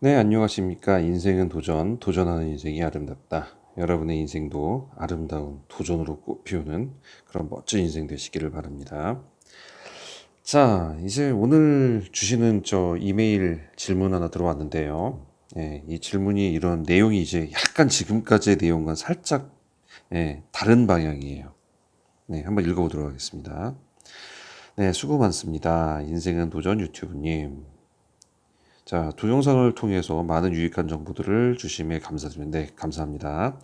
네, 안녕하십니까. 인생은 도전, 도전하는 인생이 아름답다. 여러분의 인생도 아름다운 도전으로 꽃피우는 그런 멋진 인생 되시기를 바랍니다. 자, 이제 오늘 주시는 저 이메일 질문 하나 들어왔는데요. 이 질문이 이런 내용이 이제 약간 지금까지의 내용과 살짝 다른 방향이에요. 네, 한번 읽어보도록 하겠습니다. 네, 수고 많습니다. 인생은 도전 유튜브님. 자, 동영상을 통해서 많은 유익한 정보들을 주심에 감사드리는데 감사합니다.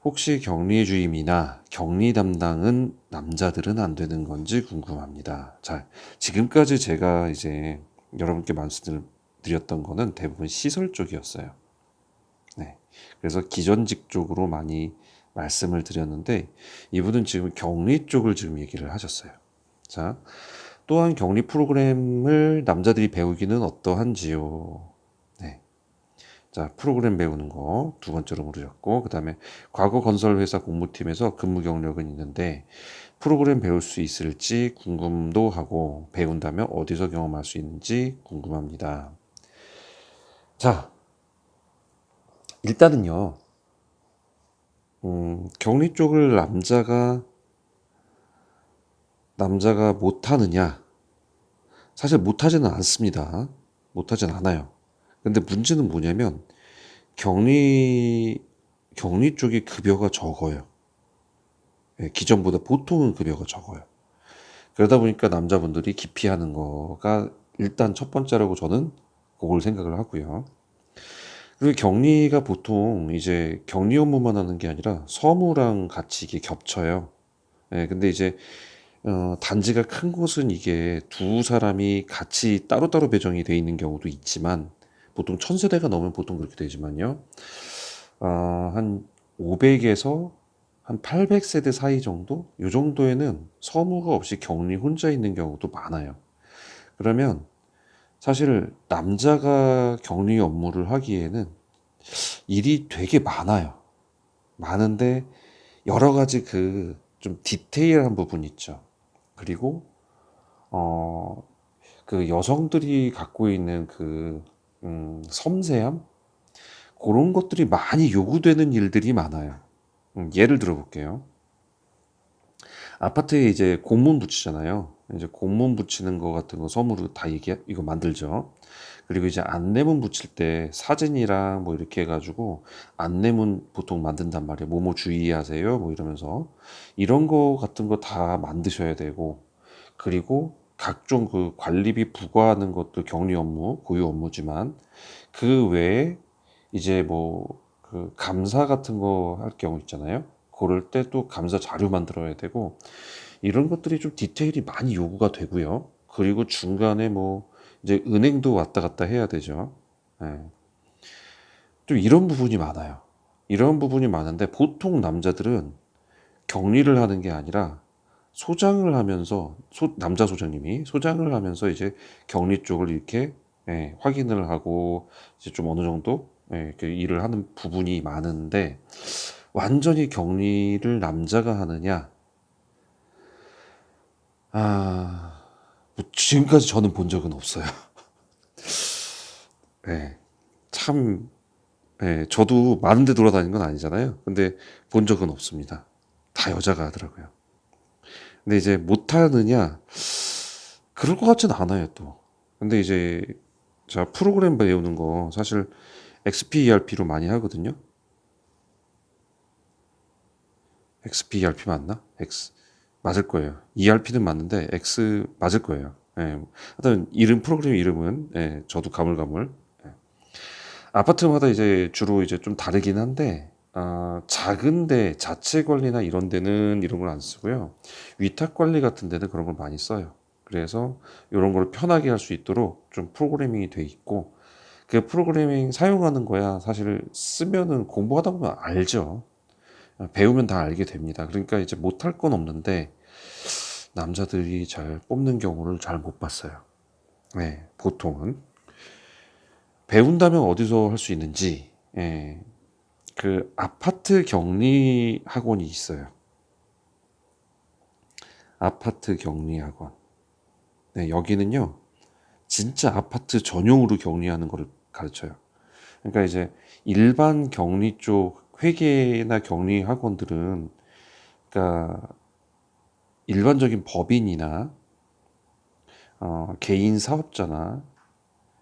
혹시 격리주임이나 격리 담당은 남자들은 안 되는 건지 궁금합니다. 자, 지금까지 제가 이제 여러분께 말씀드렸던 거는 대부분 시설 쪽이었어요. 네. 그래서 기전직 쪽으로 많이 말씀을 드렸는데 이분은 지금 격리 쪽을 지금 얘기를 하셨어요. 자, 또한 격리 프로그램을 남자들이 배우기는 어떠한지요? 네. 자, 프로그램 배우는 거 두 번째로 물으셨고, 그 다음에 과거 건설회사 공무팀에서 근무 경력은 있는데 프로그램 배울 수 있을지 궁금도 하고 배운다면 어디서 경험할 수 있는지 궁금합니다. 자, 일단은요, 격리 쪽을 남자가 못하느냐? 사실 못하지는 않습니다. 못하진 않아요. 근데 문제는 뭐냐면 격리 격리 쪽이 급여가 적어요. 기존보다 보통은 급여가 적어요. 그러다 보니까 남자분들이 기피하는 거가 일단 첫 번째라고 저는 그걸 생각을 하고요. 그리고 격리가 보통 이제 격리 업무만 하는 게 아니라 서무랑 같이 이게 겹쳐요. 근데 이제 단지가 큰 곳은 이게 두 사람이 같이 따로따로 배정이 돼 있는 경우도 있지만 보통 1000세대가 넘으면 보통 그렇게 되지만요. 한 500에서 한 800세대 사이 정도? 요 정도에는 서무가 없이 격리 혼자 있는 경우도 많아요. 그러면 사실 남자가 격리 업무를 하기에는 일이 되게 많아요. 많은데 여러 가지 그 좀 디테일한 부분 있죠. 그리고 어, 그 여성들이 갖고 있는 그 섬세함? 그런 것들이 많이 요구되는 일들이 많아요. 예를 들어 볼게요. 아파트에 이제 공문 붙이잖아요. 이제 공문 붙이는 거 같은 거 섬으로 다 이거 만들죠. 그리고 이제 안내문 붙일 때 사진이랑 뭐 이렇게 해가지고 안내문 보통 만든단 말이에요. 뭐뭐 주의하세요. 뭐 이러면서 이런 거 같은 거 다 만드셔야 되고 그리고 각종 그 관리비 부과하는 것도 격리 업무, 고유 업무지만 그 외에 이제 뭐 그 감사 같은 거 할 경우 있잖아요. 그럴 때 또 감사 자료 만들어야 되고 이런 것들이 좀 디테일이 많이 요구가 되고요. 그리고 중간에 뭐 이제 은행도 왔다 갔다 해야 되죠. 예. 좀 이런 부분이 많아요. 이런 부분이 많은데 보통 남자들은 격리를 하는 게 아니라 소장을 하면서 남자 소장님이 소장을 하면서 이제 격리 쪽을 이렇게 확인을 하고 이제 좀 어느 정도 그 일을 하는 부분이 많은데 완전히 격리를 남자가 하느냐? 아, 뭐 지금까지 저는 본 적은 없어요. 예, 참, 저도 많은 데 돌아다니는 건 아니잖아요. 근데 본 적은 없습니다. 다 여자가 하더라고요. 근데 이제 못하느냐? 그럴 것 같진 않아요, 또. 근데 이제, 자, 프로그램 배우는 거 사실 XPERP로 많이 하거든요. XPERP 맞나? 맞을 거예요. ERP는 맞는데 X 맞을 거예요. 하여튼 프로그램 이름은 저도 가물가물. 아파트마다 이제 주로 이제 좀 다르긴 한데 작은데 자체 관리나 이런 데는 이런 걸 안 쓰고요. 위탁 관리 같은 데는 그런 걸 많이 써요. 그래서 이런 걸 편하게 할 수 있도록 좀 프로그래밍이 돼 있고 그 프로그래밍 사용하는 거야 사실 쓰면은 공부하다 보면 알죠. 배우면 다 알게 됩니다. 그러니까 이제 못할 건 없는데 남자들이 잘 뽑는 경우를 잘 못 봤어요. 보통은 배운다면 어디서 할 수 있는지 그 아파트 격리 학원이 있어요. 아파트 격리 학원. 여기는요 진짜 아파트 전용으로 격리하는 거를 가르쳐요. 그러니까 이제 일반 격리 쪽 회계나 격리 학원들은 그러니까 일반적인 법인이나 개인 사업자나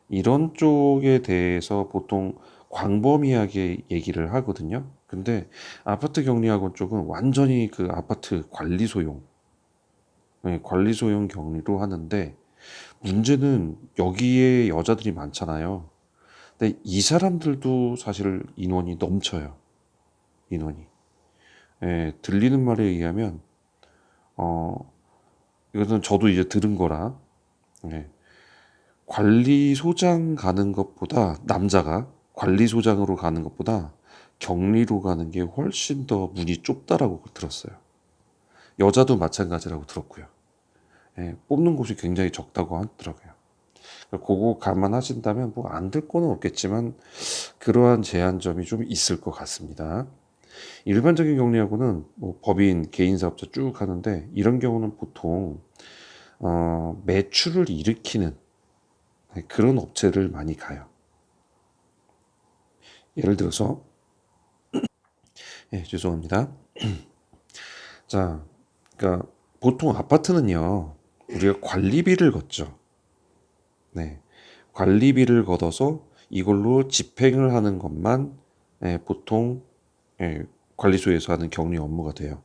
이런 쪽에 대해서 보통 광범위하게 얘기를 하거든요. 근데 아파트 격리학원 쪽은 완전히 그 아파트 관리 소용, 네, 관리 소용 격리로 하는데 문제는 여기에 여자들이 많잖아요. 근데 이 사람들도 사실 인원이 넘쳐요. 인원이. 예, 들리는 말에 의하면 어 이것은 저도 이제 들은 거라 예, 관리소장 가는 것보다 남자가 관리소장으로 가는 것보다 격리로 가는 게 훨씬 더 문이 좁다라고 들었어요. 여자도 마찬가지라고 들었고요. 예, 뽑는 곳이 굉장히 적다고 하더라고요. 그거 감안하신다면 뭐 안 될 거는 없겠지만 그러한 제한점이 좀 있을 것 같습니다. 일반적인 격리하고는 뭐 법인, 개인 사업자 쭉 하는데 이런 경우는 보통 매출을 일으키는 그런 업체를 많이 가요. 예를 들어서 죄송합니다. 자, 그러니까 보통 아파트는요 우리가 관리비를 걷죠. 네, 관리비를 걷어서 이걸로 집행을 하는 것만 보통 관리소에서 하는 격리 업무가 돼요.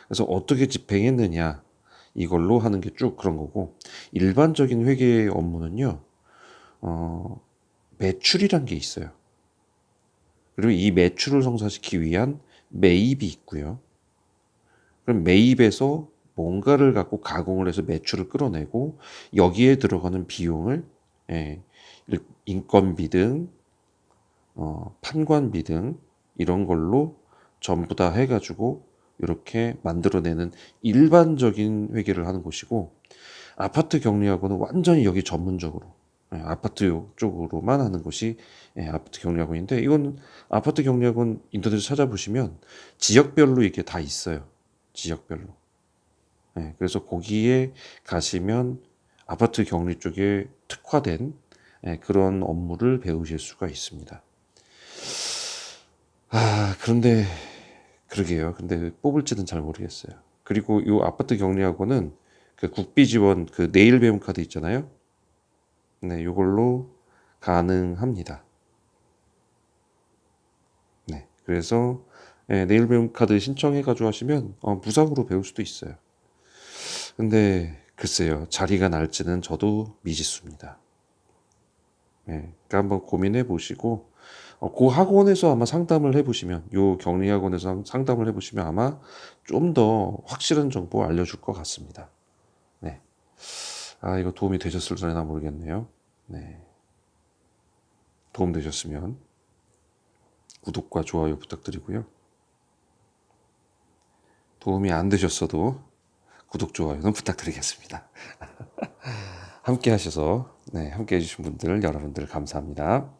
그래서 어떻게 집행했느냐 이걸로 하는 게 쭉 그런 거고 일반적인 회계 업무는요 어, 매출이란 게 있어요. 그리고 이 매출을 성사시키기 위한 매입이 있고요. 그럼 매입에서 뭔가를 갖고 가공을 해서 매출을 끌어내고 여기에 들어가는 비용을 예, 인건비 등 판관비 등 이런 걸로 전부 다 해가지고 이렇게 만들어내는 일반적인 회계를 하는 곳이고 아파트 격리하고는 완전히 여기 전문적으로 아파트 쪽으로만 하는 곳이 아파트 격리학원인데 이건 아파트 격리학원 인터넷에 찾아보시면 지역별로 이게 다 있어요. 지역별로. 그래서 거기에 가시면 아파트 격리 쪽에 특화된 그런 업무를 배우실 수가 있습니다. 그런데 그러게요. 근데 뽑을지는 잘 모르겠어요. 그리고 이 아파트 격리학원은 그 국비 지원 그 내일 배움 카드 있잖아요. 네, 이걸로 가능합니다. 네, 그래서 내일 배움 카드 신청해가지고 하시면 무상으로 배울 수도 있어요. 근데 글쎄요, 자리가 날지는 저도 미지수입니다. 네, 그러니까 한번 고민해 보시고 그 학원에서 아마 상담을 해보시면 요 격리학원에서 상담을 해보시면 아마 좀 더 확실한 정보 알려줄 것 같습니다. 네, 이거 도움이 되셨을려나 모르겠네요. 네, 도움 되셨으면 구독과 좋아요 부탁드리고요. 도움이 안 되셨어도 구독, 좋아요는 부탁드리겠습니다. 함께 하셔서 함께 해주신 분들 여러분들 감사합니다.